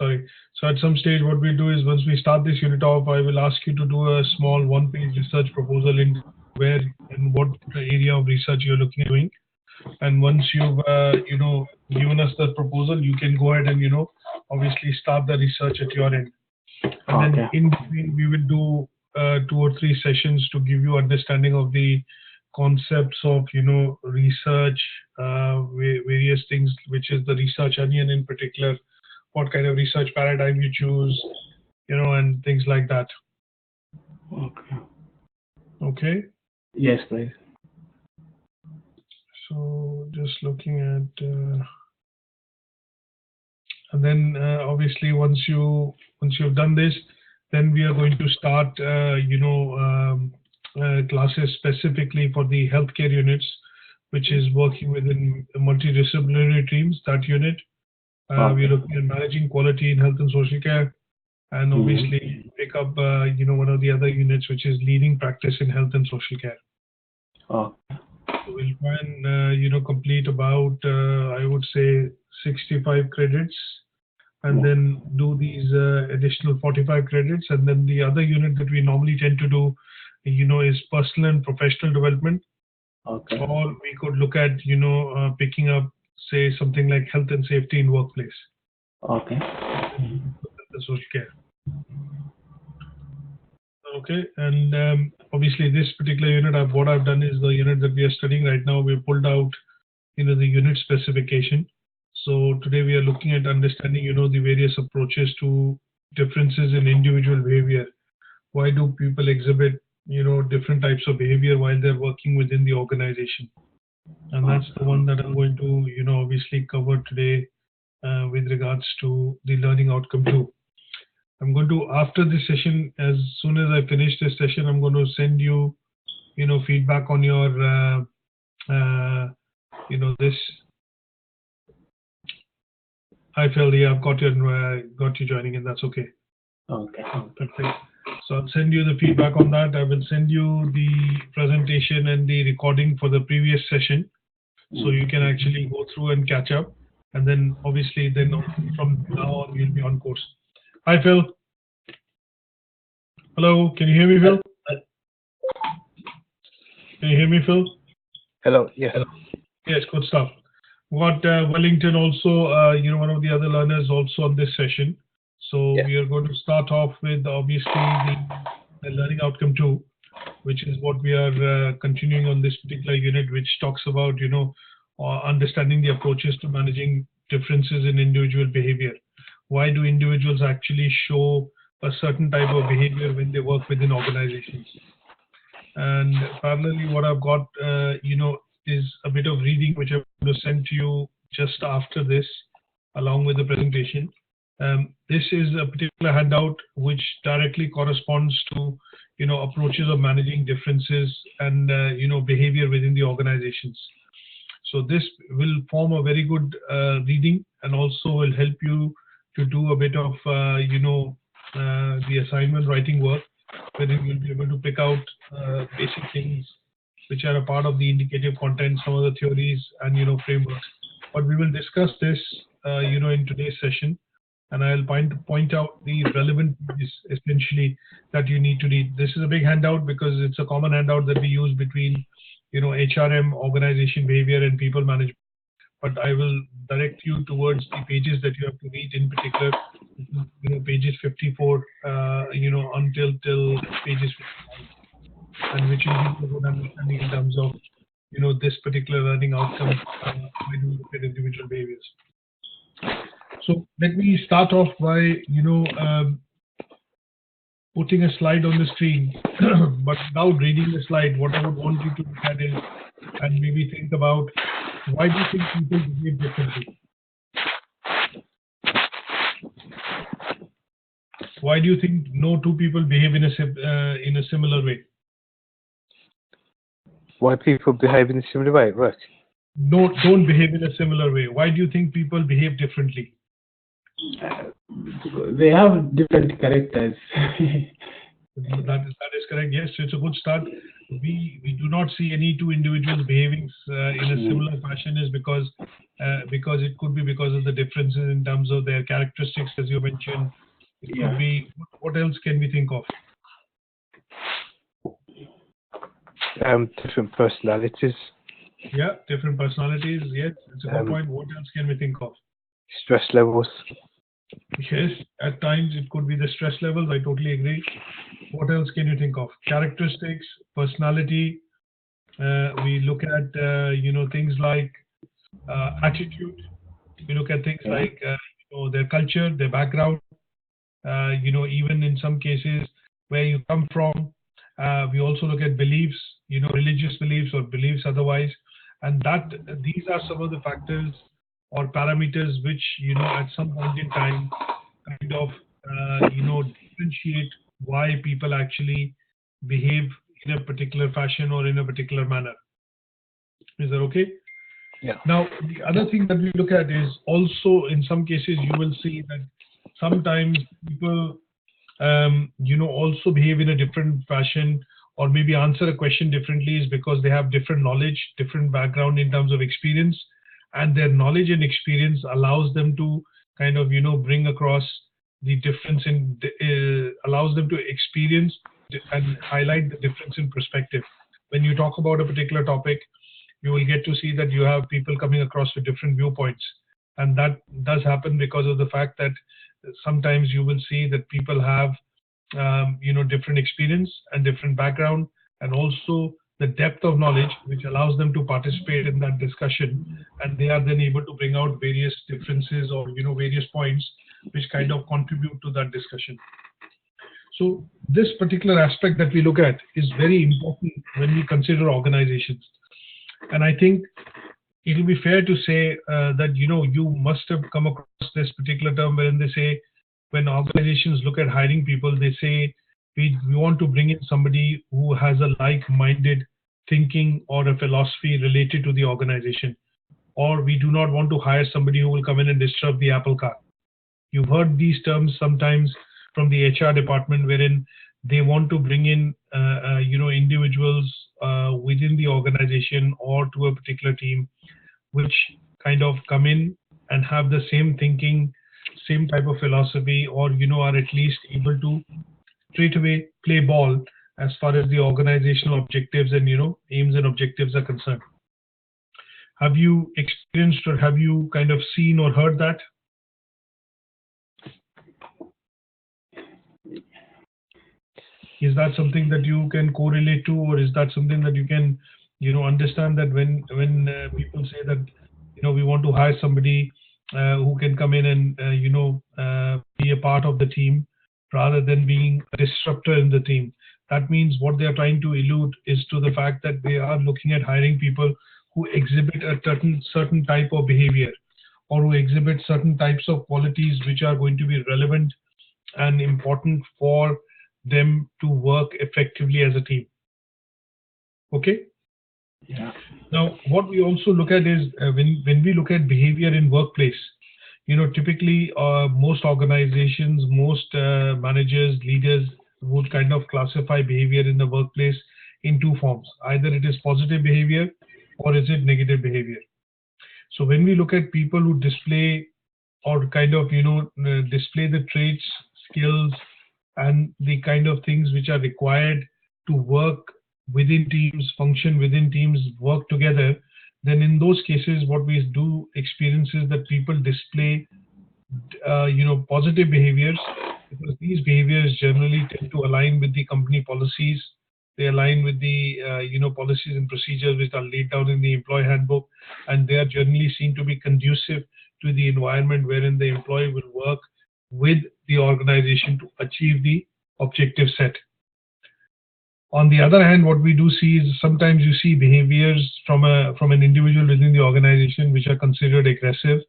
sorry. So at some stage, what we'll do is once we start this unit off, I will ask you to do a small one-page research proposal in where and what the area of research you're looking at doing. And once you've given us the proposal, you can go ahead and obviously start the research at your end. And then in between, we will do 2 or 3 sessions to give you understanding of the concepts of research, various things, which is the research onion in particular, what kind of research paradigm you choose, and things like that. Okay. Yes, please. So just looking at, and then obviously once you've done this, then we are going to start classes specifically for the healthcare units, which is working within multidisciplinary teams. That unit, we're looking at managing quality in health and social care, and obviously pick up one of the other units, which is leading practice in health and social care. So we'll try and complete about I would say 65 credits, and then do these additional 45 credits. And then the other unit that we normally tend to do is personal and professional development. Or we could look at picking up, say, something like health and safety in workplace. The social care. Okay, and obviously this particular unit, what I've done is the unit that we are studying right now, we pulled out the unit specification. So today we are looking at understanding the various approaches to differences in individual behavior. Why do people exhibit different types of behavior while they're working within the organization? And that's the one that I'm going to obviously cover today with regards to the learning outcome 2. I'm going to, after this session, as soon as I finish this session, I'm going to send you feedback on your this. Hi Phil, yeah, I've got you joining in. That's okay. Perfect. So I'll send you the feedback on that. I will send you the presentation and the recording for the previous session, so you can actually go through and catch up. And then obviously, then from now on, you'll be on course. Hi Phil. Hello, can you hear me, Phil? Can you hear me, Phil? Hello. Yes. Yes, good stuff. Got Wellington also, one of the other learners also on this session. So we are going to start off with obviously the learning outcome 2, which is what we are continuing on this particular unit, which talks about understanding the approaches to managing differences in individual behavior. Why do individuals actually show a certain type of behavior when they work within organizations? And parallelly, what I've got, is a bit of reading which I'm going to send to you just after this, along with the presentation. This is a particular handout which directly corresponds to approaches of managing differences and behavior within the organizations. So this will form a very good reading, and also will help you to do a bit of the assignment writing work, where you will be able to pick out basic things which are a part of the indicative content, some of the theories and frameworks. But we will discuss this in today's session, and I'll point out the relevant pages essentially that you need to read. This is a big handout because it's a common handout that we use between HRM, organization behavior, and people management. But I will direct you towards the pages that you have to read in particular, pages 54 until pages 55, and which will give you a good understanding in terms of this particular learning outcome when you look at individual behaviors. So let me start off by putting a slide on the screen, but without reading the slide, what I would want you to look at is, and maybe think about, why do you think people behave differently? Why do you think no two people behave in a similar way? Why people behave in a similar way, right? No, don't behave in a similar way. Why do you think people behave differently? They have different characters. That is correct. Yes, it's a good start. we do not see any two individuals behaving in a similar fashion is because it could be because of the differences in terms of their characteristics, as you mentioned. It could be, what else can we think of? Different personalities. Yeah, different personalities. Yes, it's a good point. What else can we think of? Stress levels. Yes, at times it could be the stress levels. I totally agree. What else can you think of? Characteristics, personality. We look at things like attitude. We look at things like their culture, their background. Even in some cases where you come from. We also look at beliefs, religious beliefs or beliefs otherwise, and these are some of the factors or parameters which at some point in time kind of differentiate why people actually behave in a particular fashion or in a particular manner. Is that okay? Yeah. Now, the other thing that we look at is also in some cases you will see that sometimes people, also behave in a different fashion or maybe answer a question differently is because they have different knowledge, different background in terms of experience, and their knowledge and experience allows them to kind of, bring across the difference allows them to experience and highlight the difference in perspective. When you talk about a particular topic, you will get to see that you have people coming across with different viewpoints. And that does happen because of the fact that sometimes you will see that people have, different experience and different background, and also the depth of knowledge, which allows them to participate in that discussion. And they are then able to bring out various differences or, various points which kind of contribute to that discussion. So this particular aspect that we look at is very important when we consider organizations. And I think it will be fair to say that, you must have come across this particular term wherein they say, when organizations look at hiring people, they say, we want to bring in somebody who has a like-minded thinking or a philosophy related to the organization. Or we do not want to hire somebody who will come in and disrupt the apple cart. You've heard these terms sometimes from the HR department, wherein they want to bring in, individuals within the organization or to a particular team, which kind of come in and have the same thinking, same type of philosophy, or are at least able to straight away play ball as far as the organizational objectives and aims and objectives are concerned. Have you experienced or have you kind of seen or heard that? Is that something that you can correlate to, or is that something that you can understand that when people say that we want to hire somebody who can come in and be a part of the team rather than being a disruptor in the team? That means what they are trying to allude is to the fact that they are looking at hiring people who exhibit a certain type of behavior, or who exhibit certain types of qualities which are going to be relevant and important for them to work effectively as a team. Okay? Yeah. Now, what we also look at is when we look at behavior in workplace, typically most organizations, most managers, leaders would kind of classify behavior in the workplace in two forms. Either it is positive behavior or is it negative behavior. So when we look at people who display or kind of, display the traits, skills, and the kind of things which are required to work within teams, function within teams, work together, then in those cases, what we do experience is that people display, positive behaviors, because these behaviors generally tend to align with the company policies. They align with the, policies and procedures which are laid down in the employee handbook, and they are generally seen to be conducive to the environment wherein the employee will work with the organization to achieve the objective set. On the other hand, what we do see is sometimes you see behaviors from an individual within the organization which are considered aggressive,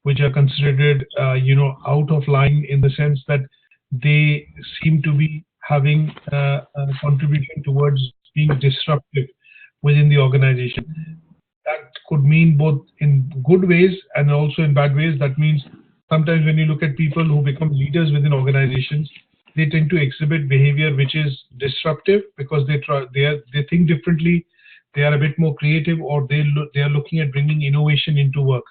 which are considered out of line, in the sense that they seem to be having a contribution towards being disruptive within the organization. That could mean both in good ways and also in bad ways. That means sometimes when you look at people who become leaders within organizations, they tend to exhibit behavior which is disruptive because they think differently, they are a bit more creative, or they are looking at bringing innovation into work.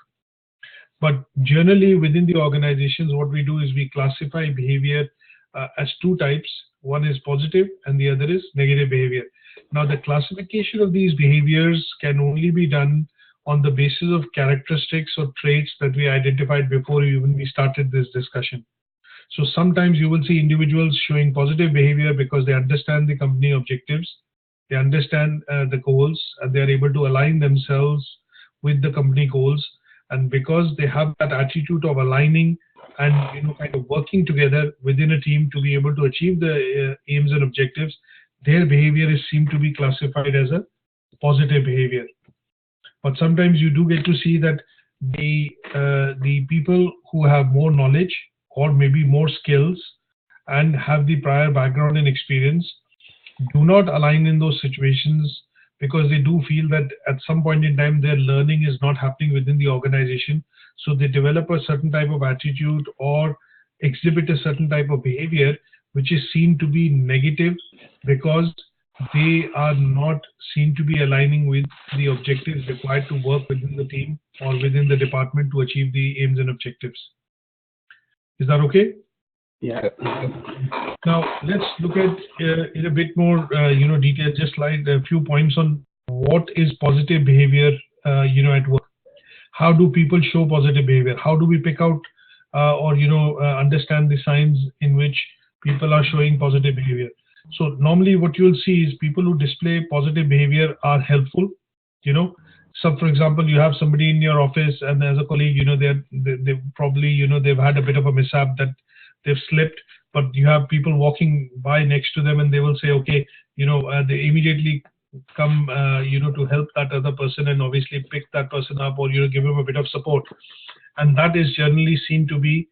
But generally within the organizations, what we do is we classify behavior as two types. One is positive and the other is negative behavior. Now, the classification of these behaviors can only be done on the basis of characteristics or traits that we identified before even we started this discussion. So sometimes you will see individuals showing positive behavior because they understand the company objectives, they understand the goals, and they are able to align themselves with the company goals. And because they have that attitude of aligning and kind of working together within a team to be able to achieve the aims and objectives, their behavior is seen to be classified as a positive behavior. But sometimes you do get to see that the people who have more knowledge or maybe more skills and have the prior background and experience do not align in those situations because they do feel that at some point in time their learning is not happening within the organization. So they develop a certain type of attitude or exhibit a certain type of behavior which is seen to be negative because they are not seen to be aligning with the objectives required to work within the team or within the department to achieve the aims and objectives. Is that okay? Yeah. Now let's look at in a bit more detail, just like a few points on what is positive behavior at work. How do people show positive behavior? How do we pick out or understand the signs in which people are showing positive behavior? So normally what you'll see is people who display positive behavior are helpful. So for example, you have somebody in your office and as a colleague, they probably, they've had a bit of a mishap that they've slipped, but you have people walking by next to them and they will say, okay, they immediately come, to help that other person and obviously pick that person up or, give him a bit of support. And that is generally seen to be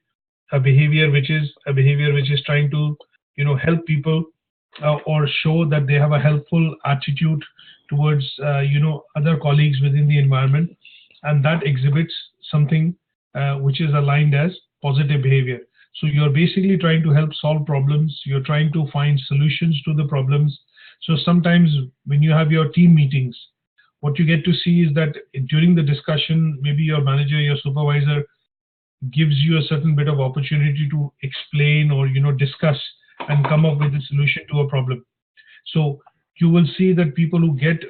a behavior which is trying to, help people or show that they have a helpful attitude towards, other colleagues within the environment. And that exhibits something which is aligned as positive behavior. So you're basically trying to help solve problems. You're trying to find solutions to the problems. So sometimes when you have your team meetings, what you get to see is that during the discussion, maybe your manager, your supervisor gives you a certain bit of opportunity to explain or, discuss and come up with a solution to a problem. So you will see that people who get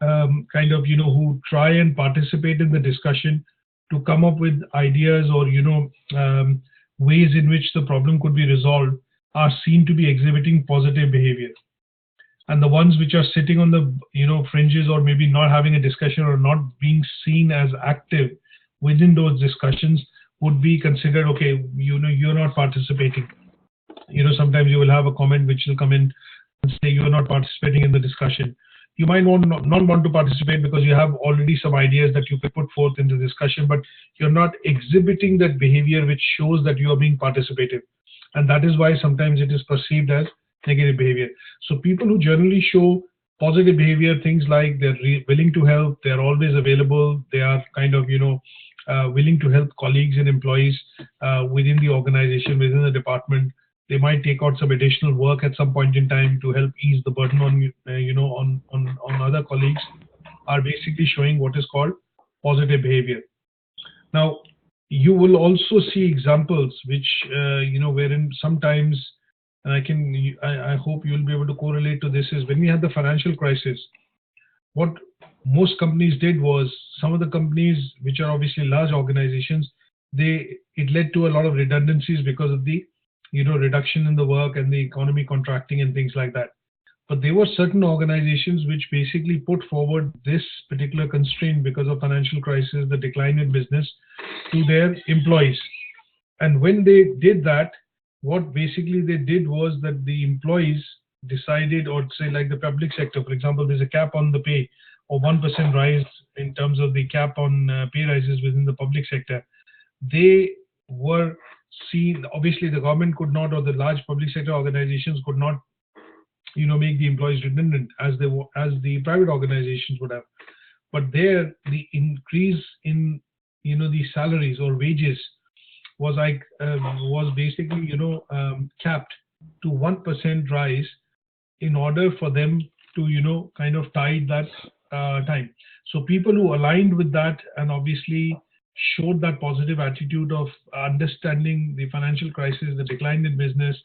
who try and participate in the discussion to come up with ideas or, ways in which the problem could be resolved are seen to be exhibiting positive behavior. And the ones which are sitting on the fringes or maybe not having a discussion or not being seen as active within those discussions would be considered, okay, you're not participating. Sometimes you will have a comment which will come in and say you're not participating in the discussion. You might not want to participate because you have already some ideas that you could put forth in the discussion, but you're not exhibiting that behavior which shows that you are being participative. And that is why sometimes it is perceived as negative behavior. So people who generally show positive behavior, things like they're willing to help, they're always available, they are kind of, willing to help colleagues and employees within the organization, within the department. They might take out some additional work at some point in time to help ease the burden on other colleagues, are basically showing what is called positive behavior. Now, you will also see examples which, wherein sometimes, and I hope you'll be able to correlate to this, is when we had the financial crisis, what most companies did was, some of the companies which are obviously large organizations, it led to a lot of redundancies because of the reduction in the work and the economy contracting and things like that. But there were certain organizations which basically put forward this particular constraint because of financial crisis, the decline in business, to their employees. And when they did that, what basically they did was that the employees decided, or say like the public sector, for example, there's a cap on the pay or 1% rise in terms of the cap on pay rises within the public sector. They were seen, obviously the government could not, or the large public sector organizations could not, make the employees redundant as the private organizations would have. But there, the increase in, the salaries or wages was basically, capped to 1% rise in order for them to, kind of tide that time. So people who aligned with that and obviously showed that positive attitude of understanding the financial crisis, the decline in business,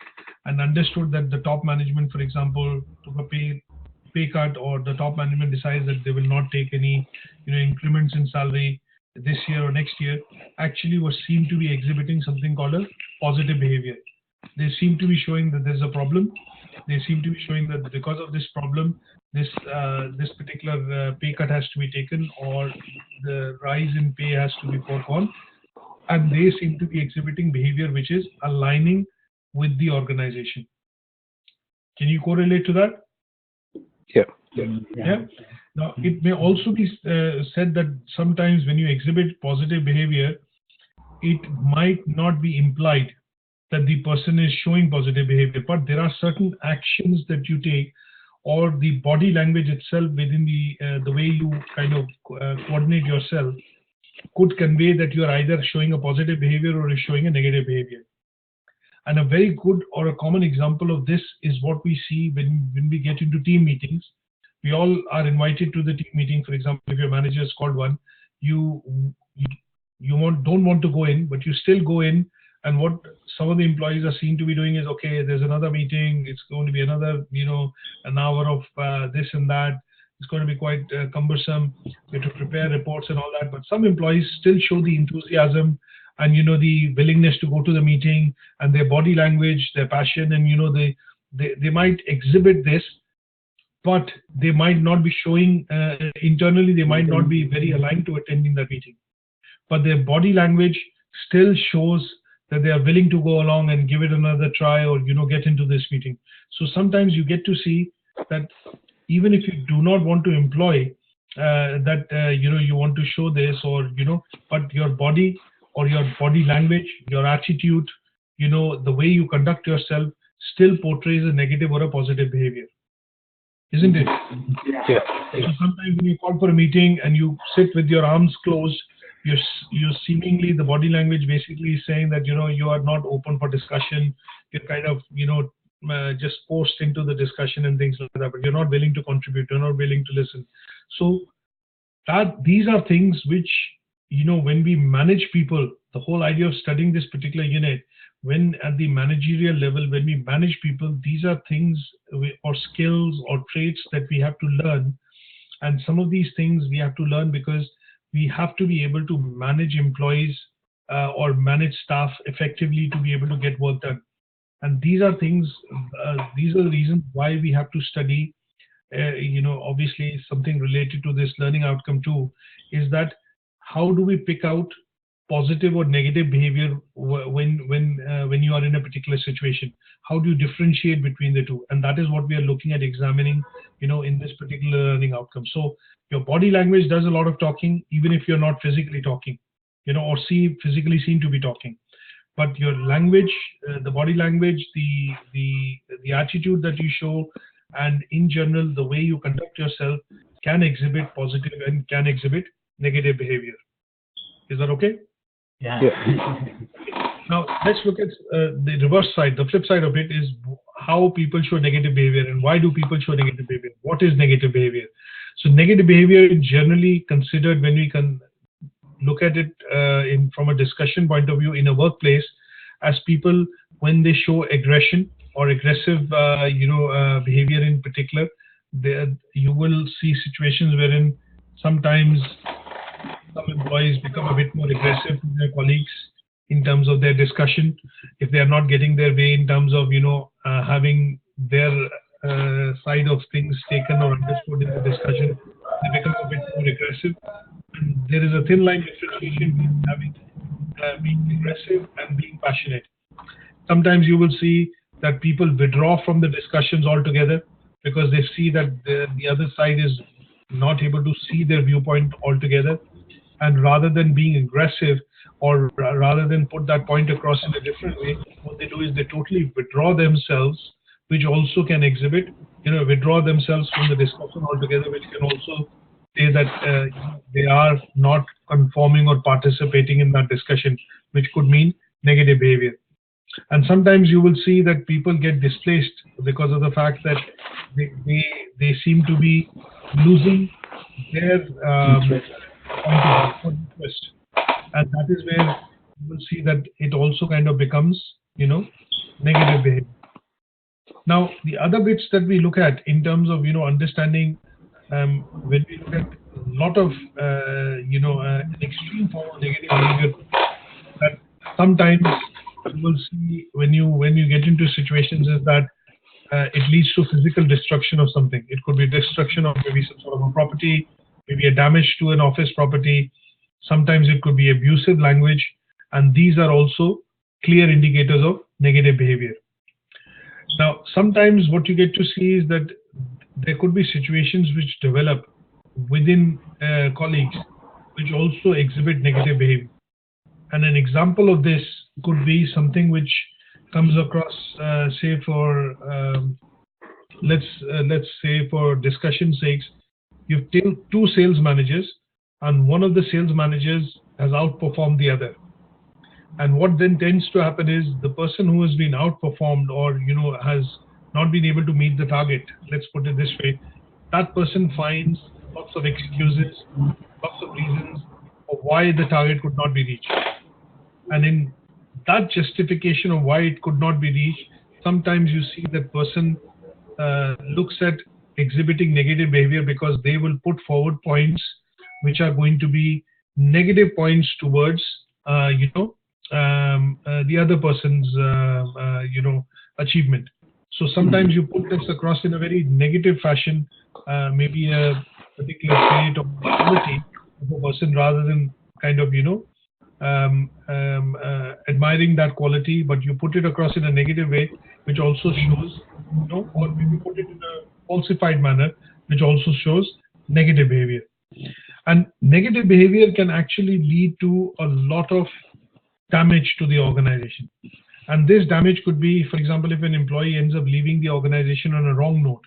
and understood that the top management, for example, took a pay cut, or the top management decides that they will not take any, increments in salary this year or next year, actually was seen to be exhibiting something called a positive behavior. They seem to be showing that there's a problem. They seem to be showing that because of this problem, this particular pay cut has to be taken, or the rise in pay has to be foregone, and they seem to be exhibiting behavior which is aligning with the organization. Can you correlate to that? Yeah. Now, it may also be said that sometimes when you exhibit positive behavior, it might not be implied that the person is showing positive behavior, but there are certain actions that you take, or the body language itself within the way you kind of coordinate yourself could convey that you are either showing a positive behavior or is showing a negative behavior. And a very good or a common example of this is what we see when we get into team meetings. We all are invited to the team meeting. For example, if your manager has called one, you don't want to go in, but you still go in. And what some of the employees are seen to be doing is, okay, there's another meeting. It's going to be another, an hour of this and that. It's going to be quite cumbersome. We have to prepare reports and all that. But some employees still show the enthusiasm and, the willingness to go to the meeting, and their body language, their passion, and, they might exhibit this, but they might not be showing internally, they might not be very aligned to attending that meeting. But their body language still shows that they are willing to go along and give it another try, or get into this meeting. So sometimes you get to see that even if you do not want to employ that you want to show this, or but your body or your body language, your attitude, the way you conduct yourself still portrays a negative or a positive behavior, isn't it? Yeah. So sometimes when you call for a meeting and you sit with your arms closed, you're seemingly, the body language basically is saying that you are not open for discussion. You're kind of just forced into the discussion and things like that, but you're not willing to contribute. You're not willing to listen. So these are things which when we manage people, the whole idea of studying this particular unit, when at the managerial level, when we manage people, these are things or skills or traits that we have to learn. And some of these things we have to learn because we have to be able to manage employees or manage staff effectively to be able to get work done. And these are things, these are the reasons why we have to study, obviously something related to this learning outcome too, is that how do we pick out positive or negative behavior when you are in a particular situation? How do you differentiate between the two? And that is what we are looking at examining, in this particular learning outcome. So your body language does a lot of talking, even if you're not physically talking, or physically seen to be talking. But your language, the body language, the attitude that you show, and in general, the way you conduct yourself can exhibit positive and can exhibit negative behavior. Is that okay? Yeah. Now, let's look at the reverse side. The flip side of it is how people show negative behavior, and why do people show negative behavior? What is negative behavior? So negative behavior is generally considered, when we can look at it from a discussion point of view in a workplace, as people when they show aggression or aggressive behavior in particular. You will see situations wherein sometimes some employees become a bit more aggressive with their colleagues in terms of their discussion. If they are not getting their way in terms of having their side of things taken or understood in the discussion, they become a bit more aggressive. And there is a thin line differentiation between being aggressive and being passionate. Sometimes you will see that people withdraw from the discussions altogether because they see that the other side is not able to see their viewpoint altogether. And rather than being aggressive, or rather than put that point across in a different way, what they do is they totally withdraw themselves, which also can exhibit, withdraw themselves from the discussion altogether, which can also say that they are not conforming or participating in that discussion, which could mean negative behavior. And sometimes you will see that people get displaced because of the fact that they seem to be losing their point of view or interest, and that is where you will see that it also kind of becomes, negative behavior. Now, the other bits that we look at in terms of, understanding, when we look at a lot of, an extreme form of negative behavior, that sometimes you will see when you get into situations is that it leads to physical destruction of something. It could be destruction of maybe some sort of a property, maybe a damage to an office property. Sometimes it could be abusive language, and these are also clear indicators of negative behavior. Now, sometimes what you get to see is that there could be situations which develop within colleagues which also exhibit negative behavior. And an example of this could be something which comes across, say for let's say for discussion's sakes, you've two sales managers, and one of the sales managers has outperformed the other. And what then tends to happen is the person who has been outperformed or has not been able to meet the target, let's put it this way, that person finds lots of excuses, lots of reasons of why the target could not be reached. And in that justification of why it could not be reached, sometimes you see that person looks at exhibiting negative behavior because they will put forward points which are going to be negative points towards the other person's achievement. So sometimes you put this across in a very negative fashion, maybe a particular trait or quality of a person, rather than kind of admiring that quality, but you put it across in a negative way, which also shows, or maybe put it in a falsified manner, which also shows negative behavior. And negative behavior can actually lead to a lot of damage to the organization. And this damage could be, for example, if an employee ends up leaving the organization on a wrong note.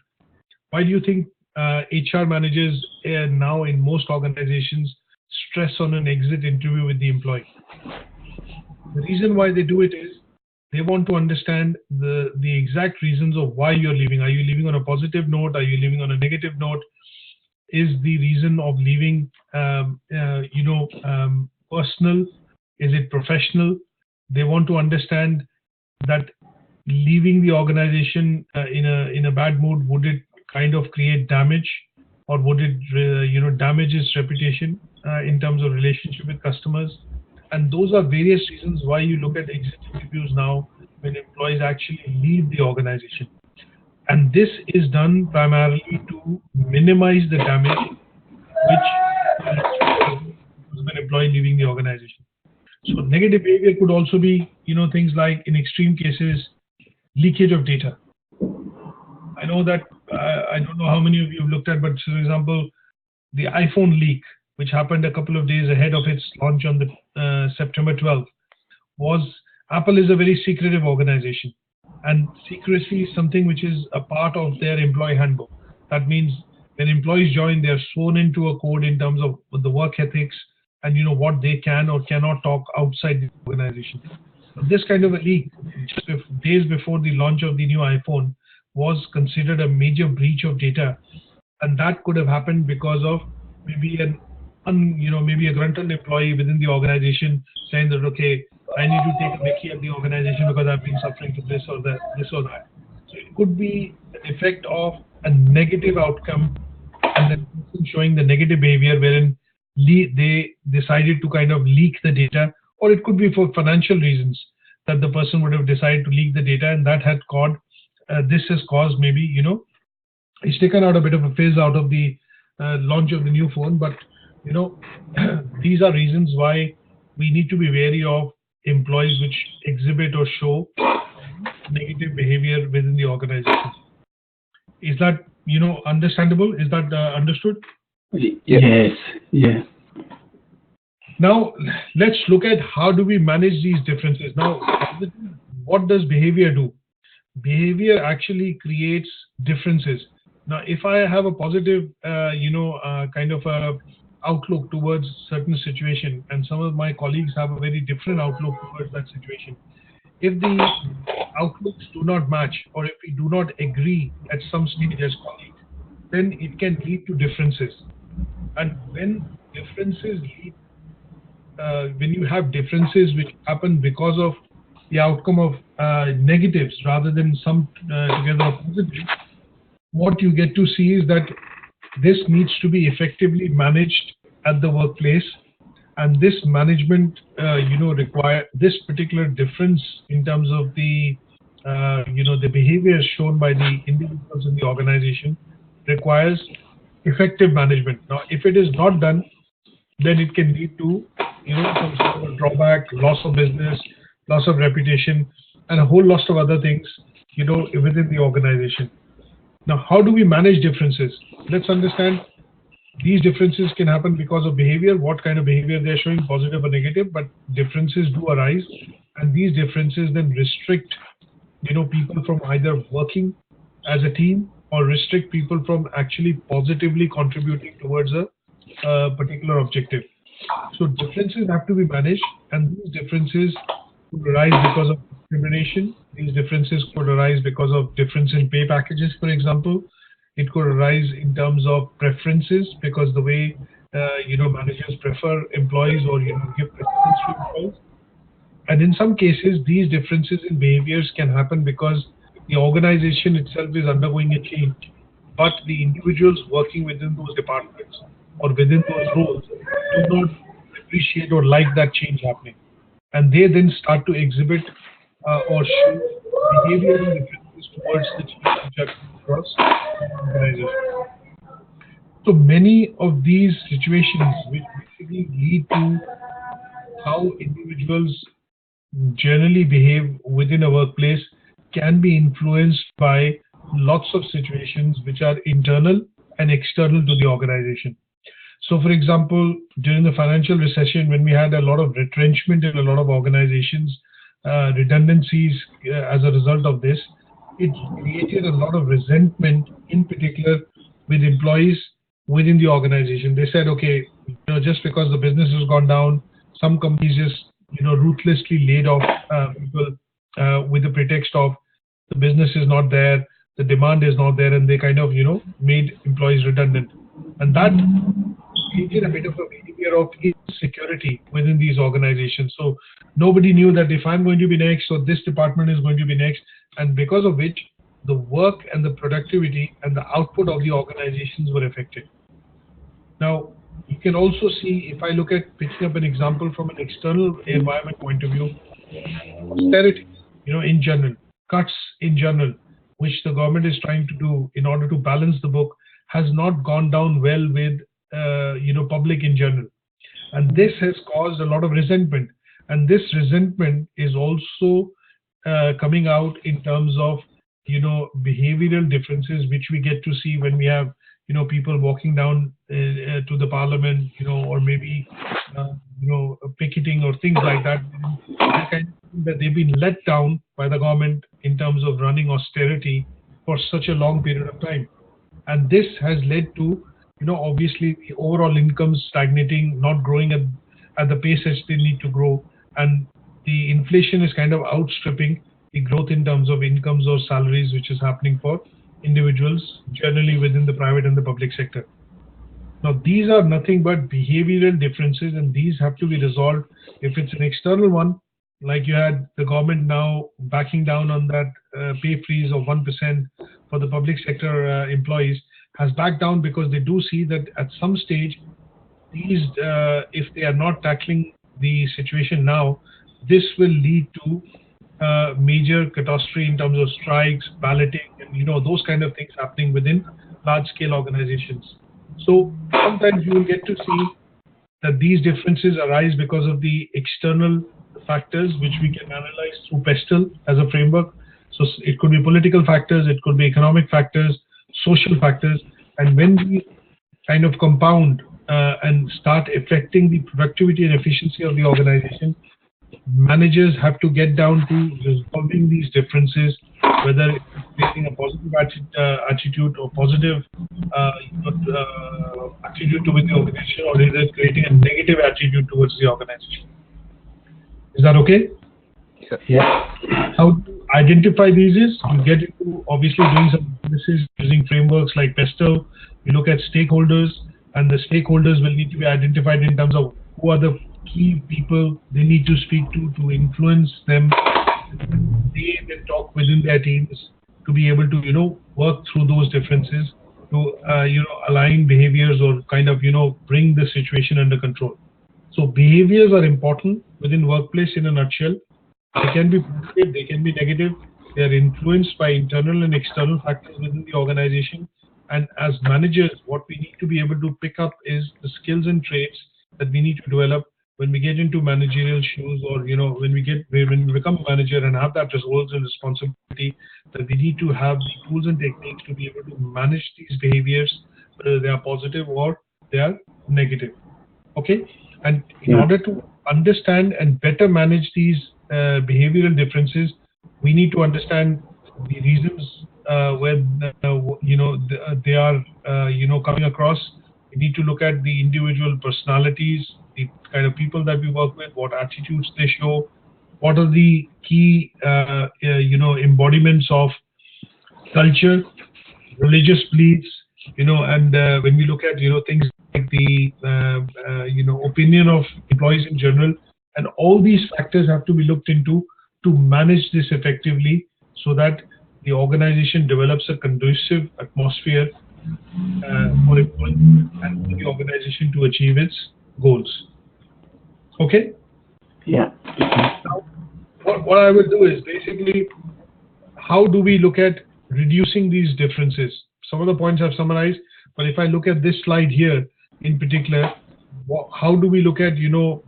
Why do you think HR managers now in most organizations stress on an exit interview with the employee? The reason why they do it is they want to understand the exact reasons of why you're leaving. Are you leaving on a positive note? Are you leaving on a negative note? Is the reason of leaving, personal? Is it professional? They want to understand that leaving the organization in a bad mood, would it kind of create damage, or would it damage its reputation in terms of relationship with customers? And those are various reasons why you look at exit interviews now when employees actually leave the organization. And this is done primarily to minimize the damage which an employee leaving the organization. So negative behavior could also be, things like, in extreme cases, leakage of data. I know that, I don't know how many of you have looked at, but for example, the iPhone leak, which happened a couple of days ahead of its launch on the September 12th, Apple is a very secretive organization. And secrecy is something which is a part of their employee handbook. That means when employees join, they are sworn into a code in terms of the work ethics and what they can or cannot talk outside the organization. So this kind of a leak, just days before the launch of the new iPhone, was considered a major breach of data, and that could have happened because of maybe maybe a gruntled employee within the organization saying that, okay, I need to take a mickey at the organization because I've been suffering from this or that. So it could be an effect of a negative outcome, and then showing the negative behavior wherein they decided to kind of leak the data, or it could be for financial reasons that the person would have decided to leak the data, and that had caused this has caused maybe it's taken out a bit of a phase out of the launch of the new phone. But these are reasons why we need to be wary of employees which exhibit or show negative behavior within the organization. Is that understandable? Is that understood? Yes. Yeah. Now let's look at how do we manage these differences. Now, what does behavior do? Behavior actually creates differences. Now, if I have a positive, kind of a outlook towards certain situation, and some of my colleagues have a very different outlook towards that situation, if the outlooks do not match, or if we do not agree at some stage as colleagues, then it can lead to differences. And when differences lead, when you have differences which happen because of the outcome of negatives rather than some together positives, what you get to see is that this needs to be effectively managed at the workplace, and this management, require this particular difference in terms of the, the behavior shown by the individuals in the organization requires effective management. Now, if it is not done, then it can lead to, some sort of a drawback, loss of business, loss of reputation, and a whole host of other things, within the organization. Now, how do we manage differences? Let's understand these differences can happen because of behavior, what kind of behavior they're showing, positive or negative, but differences do arise, and these differences then restrict, people from either working as a team or restrict people from actually positively contributing towards a particular objective. So differences have to be managed, and these differences could arise because of discrimination. These differences could arise because of difference in pay packages, for example. It could arise in terms of preferences, because the way managers prefer employees or give preference to employees. And in some cases, these differences in behaviors can happen because the organization itself is undergoing a change, but the individuals working within those departments or within those roles do not appreciate or like that change happening, and they then start to exhibit or show behavioral differences towards the change which are coming across the organization. So many of these situations which basically lead to how individuals generally behave within a workplace can be influenced by lots of situations which are internal and external to the organization. So, for example, during the financial recession, when we had a lot of retrenchment in a lot of organizations, redundancies as a result of this, it created a lot of resentment, in particular with employees within the organization. They said, okay, just because the business has gone down, some companies just ruthlessly laid off people with the pretext of the business is not there, the demand is not there, and they kind of made employees redundant, and that created a bit of a behavior of insecurity within these organizations. So nobody knew that if I'm going to be next, or this department is going to be next, and because of which the work and the productivity and the output of the organizations were affected. Now, you can also see, if I look at picking up an example from an external environment point of view, austerity, in general, cuts in general, which the government is trying to do in order to balance the book, has not gone down well with, public in general. And this has caused a lot of resentment. And this resentment is also coming out in terms of, behavioral differences, which we get to see when we have, people walking down to the parliament, or maybe, picketing or things like that. That they've been let down by the government in terms of running austerity for such a long period of time. And this has led to, obviously the overall income stagnating, not growing at the pace as they need to grow. And the inflation is kind of outstripping the growth in terms of incomes or salaries, which is happening for individuals generally within the private and the public sector. Now, these are nothing but behavioral differences, and these have to be resolved. If it's an external one, like you had the government now backing down on that pay freeze of 1% for the public sector employees, has backed down because they do see that at some stage, these, if they are not tackling the situation now, this will lead to major catastrophe in terms of strikes, balloting, and those kind of things happening within large-scale organizations. So sometimes you will get to see that these differences arise because of the external factors, which we can analyze through PESTEL as a framework. So it could be political factors, it could be economic factors, social factors, and when we kind of compound and start affecting the productivity and efficiency of the organization, managers have to get down to resolving these differences, whether it's creating a positive attitude or positive attitude towards the organization, or is it creating a negative attitude towards the organization. Is that okay? Yeah. How to identify these is you get into obviously doing some analysis using frameworks like PESTEL. You look at stakeholders, and the stakeholders will need to be identified in terms of who are the key people they need to speak to influence them. They then talk within their teams to be able to work through those differences to align behaviors or kind of bring the situation under control. So behaviors are important within workplace in a nutshell. They can be positive, they can be negative. They are influenced by internal and external factors within the organization. And as managers, what we need to be able to pick up is the skills and traits that we need to develop when we get into managerial shoes, or when we become a manager and have that roles and responsibility, that we need to have the tools and techniques to be able to manage these behaviors, whether they are positive or they are negative. Okay, and in order to understand and better manage these behavioral differences, we need to understand the reasons where they are coming across. We need to look at the individual personalities, the kind of people that we work with, what attitudes they show, what are the key embodiments of culture, religious beliefs, and when we look at things like the opinion of employees in general, and all these factors have to be looked into to manage this effectively, so that the organization develops a conducive atmosphere for employees and for the organization to achieve its goals. Okay? Yeah. Now, what I will do is basically, how do we look at reducing these differences? Some of the points I've summarized, but if I look at this slide here in particular, how do we look at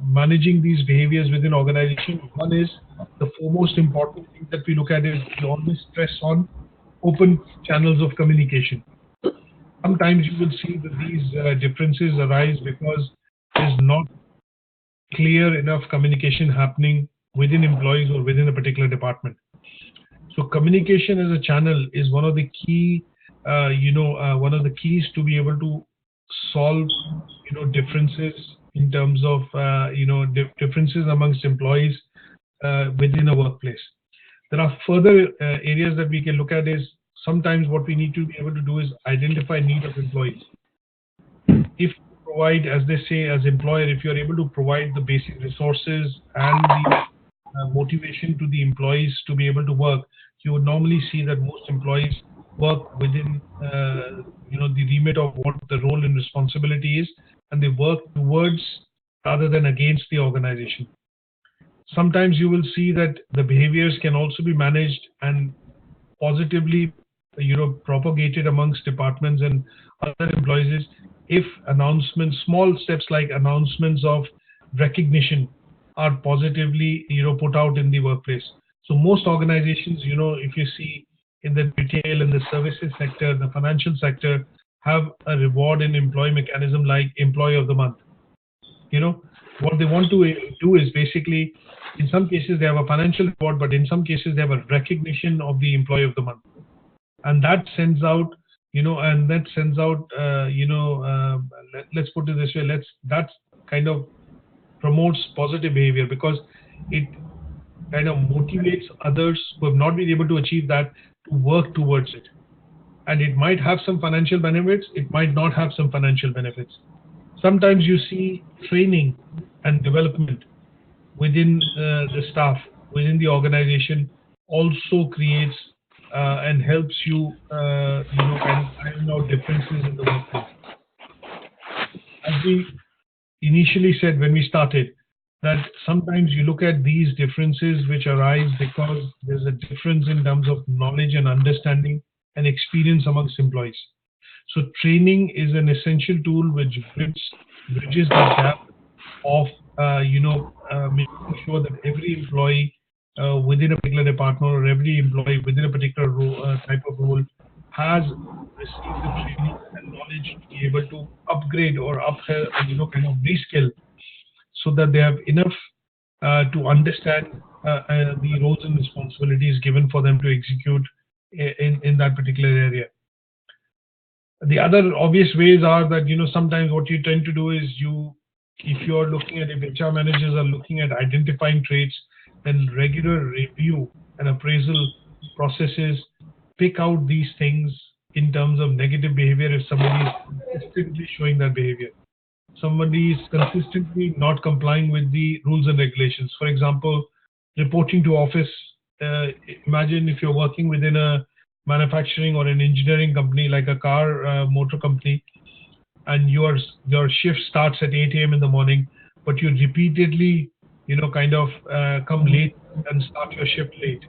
managing these behaviors within organization? One is the foremost important thing that we look at is we always stress on open channels of communication. Sometimes you will see that these differences arise because there's not clear enough communication happening within employees or within a particular department. So communication as a channel is one of the key, one of the keys to be able to solve, differences in terms of, differences amongst employees within a workplace. There are further areas that we can look at is sometimes what we need to be able to do is identify need of employees. If you provide, as they say, as employer, if you're able to provide the basic resources and the motivation to the employees to be able to work, you would normally see that most employees work within the remit of what the role and responsibility is, and they work towards rather than against the organization. Sometimes you will see that the behaviors can also be managed and positively propagated amongst departments and other employees if announcements, small steps like announcements of recognition are positively put out in the workplace. So most organizations, if you see in the retail and the services sector, the financial sector, have a reward and employee mechanism like Employee of the Month. What they want to do is basically, in some cases they have a financial reward, but in some cases they have a recognition of the Employee of the Month, and that sends out, let's put it this way, that kind of promotes positive behavior, because it kind of motivates others who have not been able to achieve that to work towards it. And it might have some financial benefits, it might not have some financial benefits. Sometimes you see training and development within the staff, within the organization, also creates and helps you, kind of iron out differences in the workplace. As we initially said when we started, that sometimes you look at these differences which arise because there's a difference in terms of knowledge and understanding and experience amongst employees. So training is an essential tool which bridges the gap of making sure that every employee within a particular department or every employee within a particular type of role has received the training and knowledge to be able to upgrade or kind of reskill, so that they have enough to understand the roles and responsibilities given for them to execute in that particular area. The other obvious ways are that, sometimes what you tend to do is if you're looking at, if HR managers are looking at identifying traits, then regular review and appraisal processes pick out these things in terms of negative behavior if somebody is consistently showing that behavior. Somebody is consistently not complying with the rules and regulations. For example, reporting to office. Imagine if you're working within a manufacturing or an engineering company like a car motor company, and your shift starts at 8 a.m. in the morning, but you repeatedly, kind of come late and start your shift late.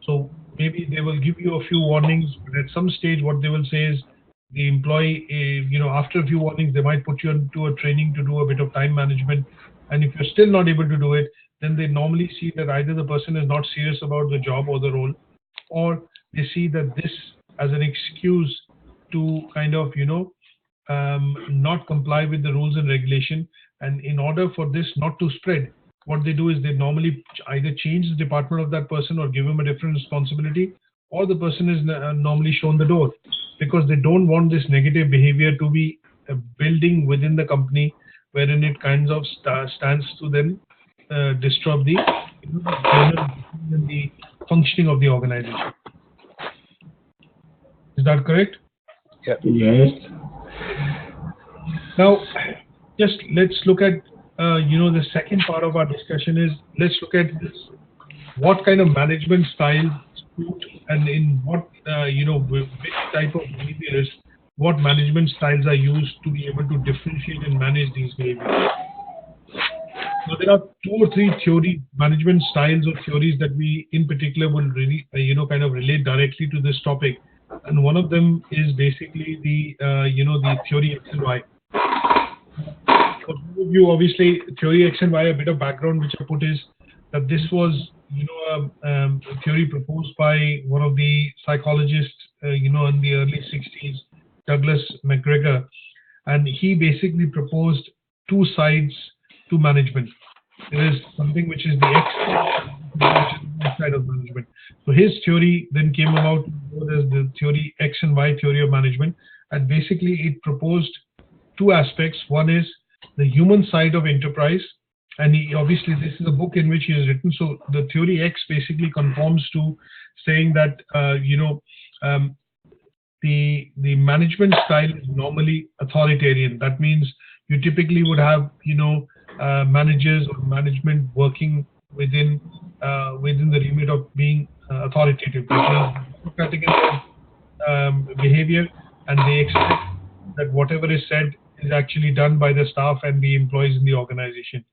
So maybe they will give you a few warnings, but at some stage, what they will say is the employee, after a few warnings, they might put you into a training to do a bit of time management. And if you're still not able to do it, then they normally see that either the person is not serious about the job or the role, or they see that this as an excuse to kind of, not comply with the rules and regulation. And in order for this not to spread, what they do is they normally either change the department of that person or give him a different responsibility, or the person is normally shown the door, because they don't want this negative behavior to be building within the company, wherein it kind of stands to then disrupt the, the functioning of the organization. Is that correct? Yeah. Yes. Now, just let's look at, the second part of our discussion is, let's look at this, what kind of management style suit and in what, which type of behaviors, what management styles are used to be able to differentiate and manage these behaviors. So there are 2 or 3 management styles or theories that we in particular will really, kind of relate directly to this topic. And one of them is basically the, the theory X and Y. For some of you, obviously, theory X and Y, a bit of background which I put is that this was, a theory proposed by one of the psychologists, in the early 60s, Douglas McGregor. And he basically proposed 2 sides to management. There is something which is the X side, which is the Y side of management. So his theory then came about as the theory X and Y theory of management. And basically it proposed 2 aspects. One is the human side of enterprise. And obviously this is a book in which he has written. So the theory X basically conforms to saying that, the management style is normally authoritarian. That means you typically would have, managers or management working within the remit of being authoritative. That means democratic behavior, and they expect that whatever is said is actually done by the staff and the employees in the organization.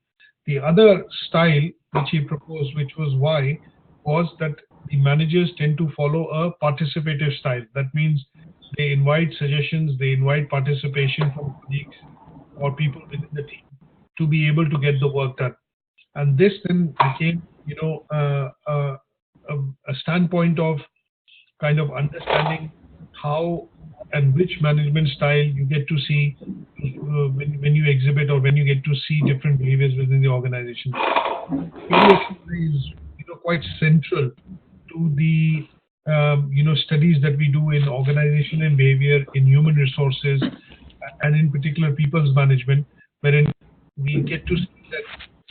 The other style which he proposed, which was Y, was that the managers tend to follow a participative style. That means they invite suggestions, they invite participation from colleagues or people within the team to be able to get the work done. And this then became, a standpoint of kind of understanding how and which management style you get to see when you exhibit or when you get to see different behaviors within the organization. It is, quite central to the studies that we do in organization and behavior, in human resources, and in particular people's management, wherein we get to see that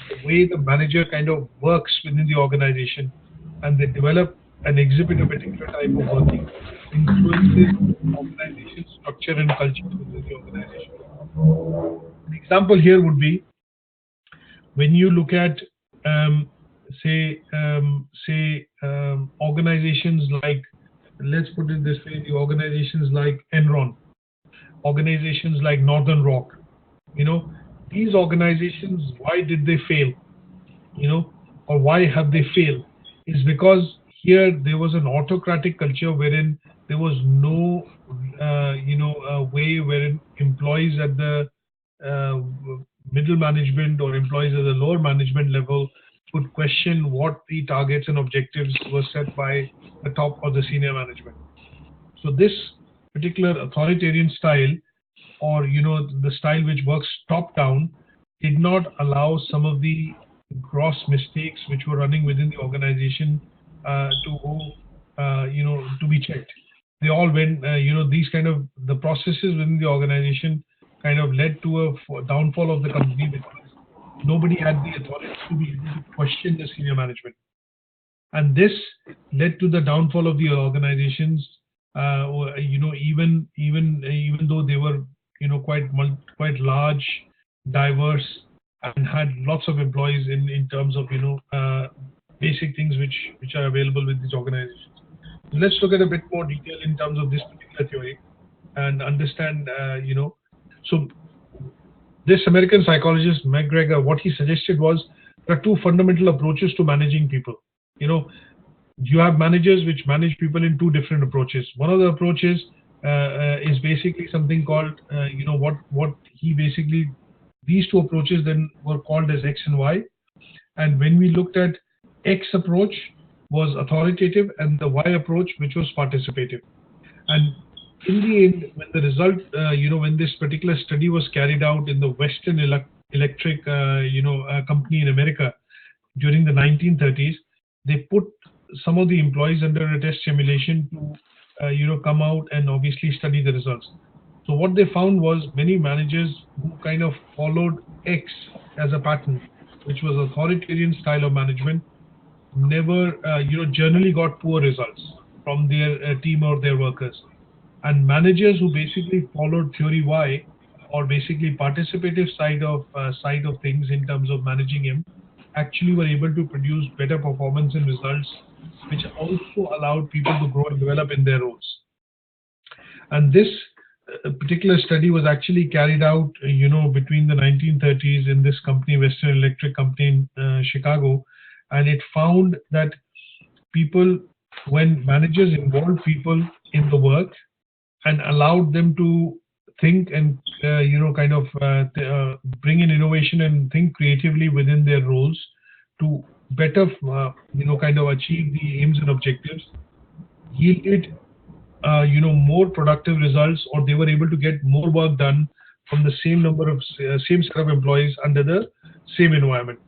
the way the manager kind of works within the organization and they develop and exhibit a particular type of working influences organization structure and culture within the organization. An example here would be when you look at organizations like, let's put it this way, the organizations like Enron, organizations like Northern Rock, these organizations, why did they fail, or why have they failed, is because here there was an autocratic culture wherein there was no, way wherein employees at the middle management or employees at the lower management level could question what the targets and objectives were set by the top or the senior management. So this particular authoritarian style, or the style which works top down, did not allow some of the gross mistakes which were running within the organization to go, to be checked. They all went, these kind of the processes within the organization kind of led to a downfall of the company because nobody had the authority to be able to question the senior management. And this led to the downfall of the organizations. Even though they were quite large, diverse, and had lots of employees in terms of basic things which are available with these organizations. Let's look at a bit more detail in terms of this particular theory and understand. So this American psychologist McGregor, what he suggested was there are two fundamental approaches to managing people. You have managers which manage people in two different approaches. One of the approaches is basically something called, what he basically, these two approaches then were called as X and Y. And when we looked at X approach was authoritative and the Y approach, which was participative. And in the end, when the result, when this particular study was carried out in the Western Electric, company in America during the 1930s, they put some of the employees under a test simulation to, come out and obviously study the results. So what they found was many managers who kind of followed X as a pattern, which was authoritarian style of management, never, generally got poor results from their team or their workers. And managers who basically followed theory Y, or basically participative side of things in terms of managing him, actually were able to produce better performance and results, which also allowed people to grow and develop in their roles. And this particular study was actually carried out, between the 1930s in this company, Western Electric Company in Chicago, and it found that when managers involved people in the work and allowed them to think and bring in innovation and think creatively within their roles to better achieve the aims and objectives, yielded more productive results, or they were able to get more work done from the same set of employees under the same environment.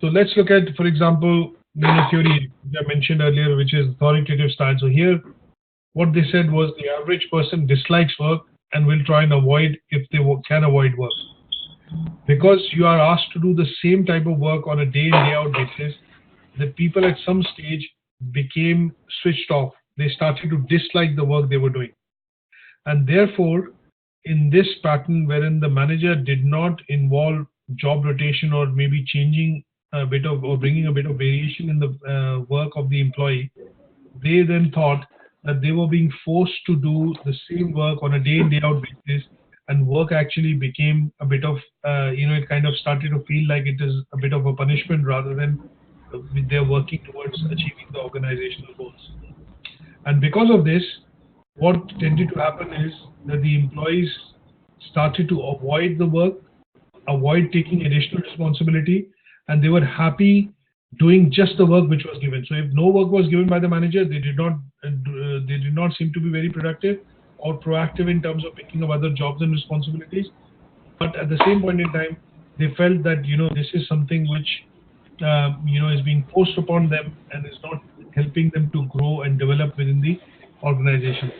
So let's look at, for example, the theory I mentioned earlier, which is authoritative style. So here, what they said was the average person dislikes work and will try and avoid if they can avoid work. Because you are asked to do the same type of work on a day in, day out basis, the people at some stage became switched off. They started to dislike the work they were doing. And therefore, in this pattern wherein the manager did not involve job rotation or maybe changing a bit of or bringing a bit of variation in the work of the employee, they then thought that they were being forced to do the same work on a day in, day out basis, and work actually became a bit of, it kind of started to feel like it is a bit of a punishment rather than they're working towards achieving the organizational goals. And because of this, what tended to happen is that the employees started to avoid the work, avoid taking additional responsibility, and they were happy doing just the work which was given. So if no work was given by the manager, they did not seem to be very productive or proactive in terms of picking up other jobs and responsibilities. But at the same point in time, they felt that this is something which is being forced upon them and is not helping them to grow and develop within the organization.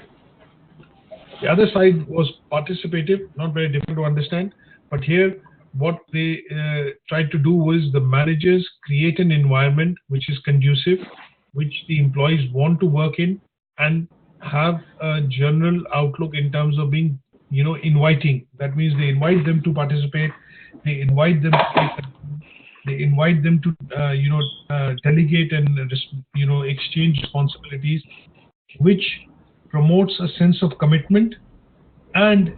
The other side was participative, not very difficult to understand, but here what they tried to do was the managers create an environment which is conducive, which the employees want to work in, and have a general outlook in terms of being, inviting. That means they invite them to participate, they invite them to delegate and exchange responsibilities, which promotes a sense of commitment and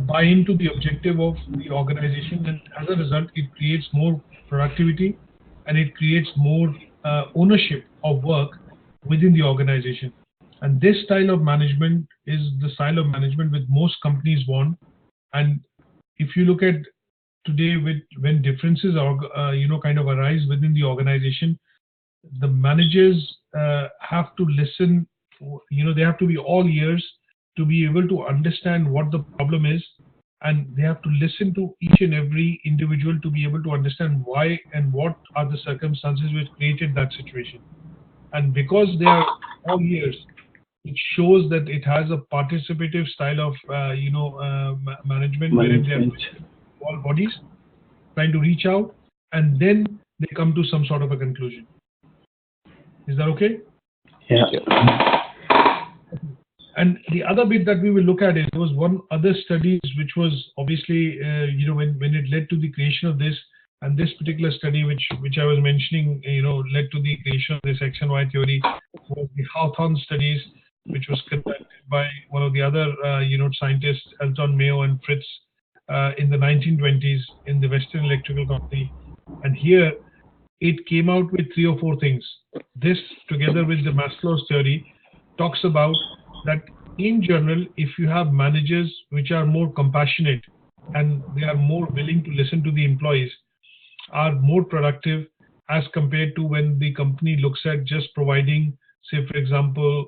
buy into the objective of the organization, and as a result it creates more productivity and it creates more ownership of work within the organization. And this style of management is the style of management which most companies want. And if you look at today, when differences are arise within the organization, the managers have to listen. They have to be all ears to be able to understand what the problem is, and they have to listen to each and every individual to be able to understand why and what are the circumstances which created that situation. And because they are all ears, it shows that it has a participative style of management wherein they are all bodies trying to reach out, and then they come to some sort of a conclusion. Is that okay? Yeah. And the other bit that we will look at is there was one other study which was obviously, when it led to the creation of this, and this particular study which I was mentioning, led to the creation of this X and Y theory was the Hawthorne studies, which was conducted by one of the other, scientists, Elton Mayo and Fritz, in the 1920s in the Western Electrical Company. And here it came out with 3 or 4 things. This, together with the Maslow's theory, talks about that in general, if you have managers which are more compassionate and they are more willing to listen to the employees, are more productive as compared to when the company looks at just providing, say, for example,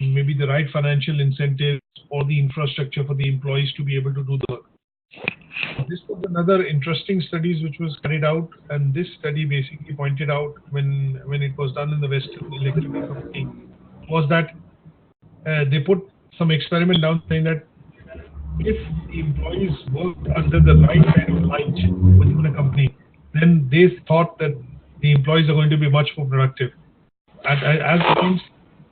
maybe the right financial incentives or the infrastructure for the employees to be able to do the work. This was another interesting studies which was carried out, and this study basically pointed out when it was done in the Western Electrical Company was that they put some experiment down saying that if the employees worked under the right kind of light within a company, then they thought that the employees are going to be much more productive. And as against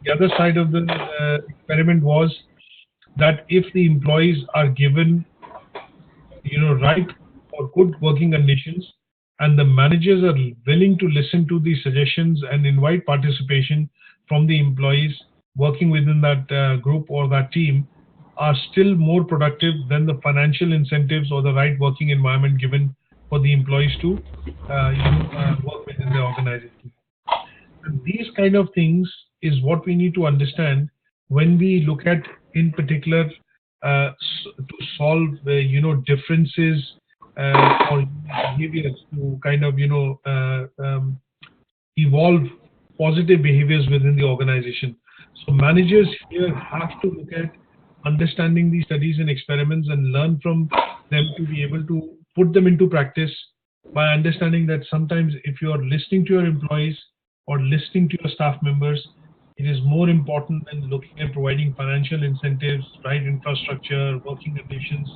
the other side of the experiment was that if the employees are given, right or good working conditions, and the managers are willing to listen to the suggestions and invite participation from the employees working within that group or that team, are still more productive than the financial incentives or the right working environment given for the employees to work within the organization. And these kind of things is what we need to understand when we look at, in particular, to solve differences or behaviors, to kind of evolve positive behaviors within the organization. So managers here have to look at understanding these studies and experiments and learn from them to be able to put them into practice by understanding that sometimes if you are listening to your employees or listening to your staff members, it is more important than looking at providing financial incentives, right infrastructure, working conditions.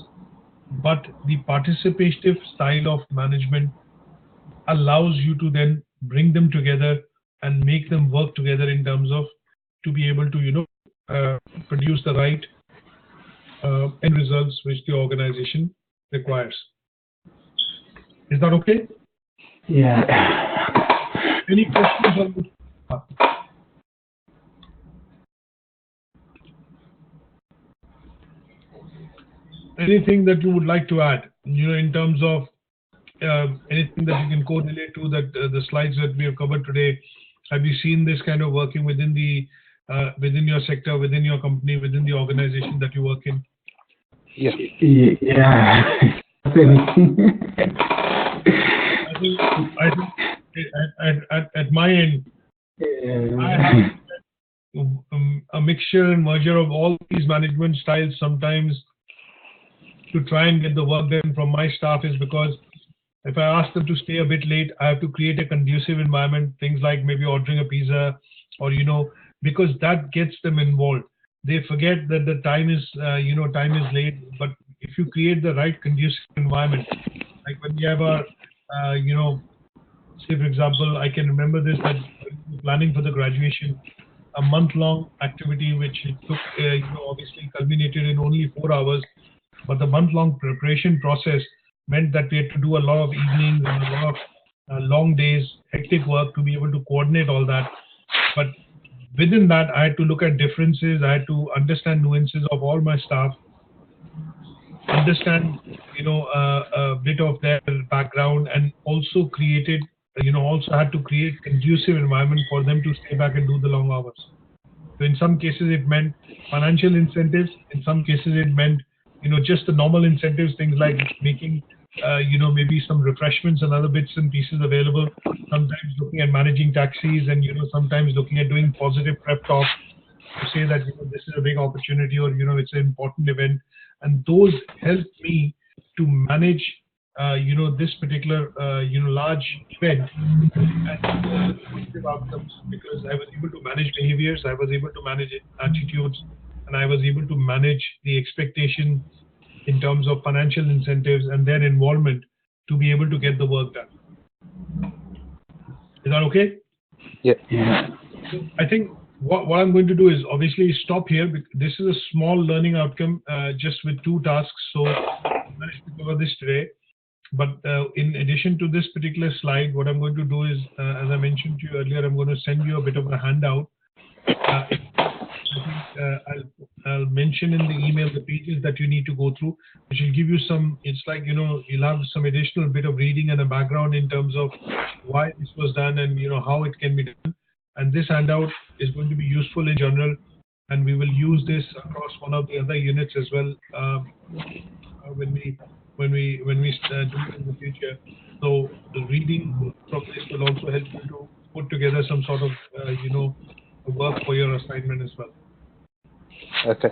But the participative style of management allows you to then bring them together and make them work together in terms of to be able to produce the right end results which the organization requires. Is that okay? Yeah. Any questions on this? Anything that you would like to add, in terms of anything that you can correlate to that the slides that we have covered today? Have you seen this kind of working within the within your sector, within your company, within the organization that you work in? Yeah. Yeah. I think at my end, I have a mixture and merger of all these management styles. Sometimes to try and get the work done from my staff is because if I ask them to stay a bit late, I have to create a conducive environment, things like maybe ordering a pizza or, because that gets them involved. They forget that the time is, time is late, but if you create the right conducive environment, like when we have our, say for example, I can remember this, that planning for the graduation, a month-long activity which it took, obviously culminated in only 4 hours, but the month-long preparation process meant that we had to do a lot of evenings and a lot of long days, hectic work to be able to coordinate all that. But within that, I had to look at differences. I had to understand nuances of all my staff, understand, a bit of their background, and also created, also had to create conducive environment for them to stay back and do the long hours. So in some cases, it meant financial incentives. In some cases, it meant, just the normal incentives, things like making, maybe some refreshments and other bits and pieces available. Sometimes looking at managing taxis and, sometimes looking at doing positive prep talks to say that, this is a big opportunity or, it's an important event. And those helped me to manage, this particular, large event and positive outcomes, because I was able to manage behaviors, I was able to manage attitudes, and I was able to manage the expectation in terms of financial incentives and their involvement to be able to get the work done. Is that okay? Yeah. Yeah. I think what I'm going to do is obviously stop here. This is a small learning outcome just with 2 tasks. So I managed to cover this today. But in addition to this particular slide, what I'm going to do is, as I mentioned to you earlier, I'm going to send you a bit of a handout. I think I'll mention in the email the pages that you need to go through, which will give you some, it's like, you'll have some additional bit of reading and a background in terms of why this was done and, how it can be done. And this handout is going to be useful in general, and we will use this across one of the other units as well when we do it in the future. So the reading from this will also help you to put together some sort of work for your assignment as well. Okay.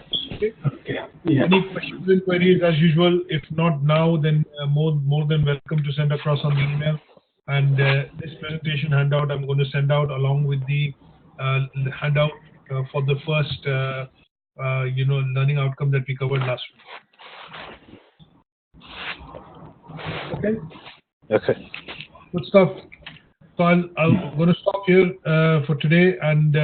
Yeah. Any questions and queries as usual? If not now, then more than welcome to send across on the email. And this presentation handout I'm going to send out along with the handout for the first learning outcome that we covered last week. Okay. Okay. Good stuff. So I'm going to stop here for today, and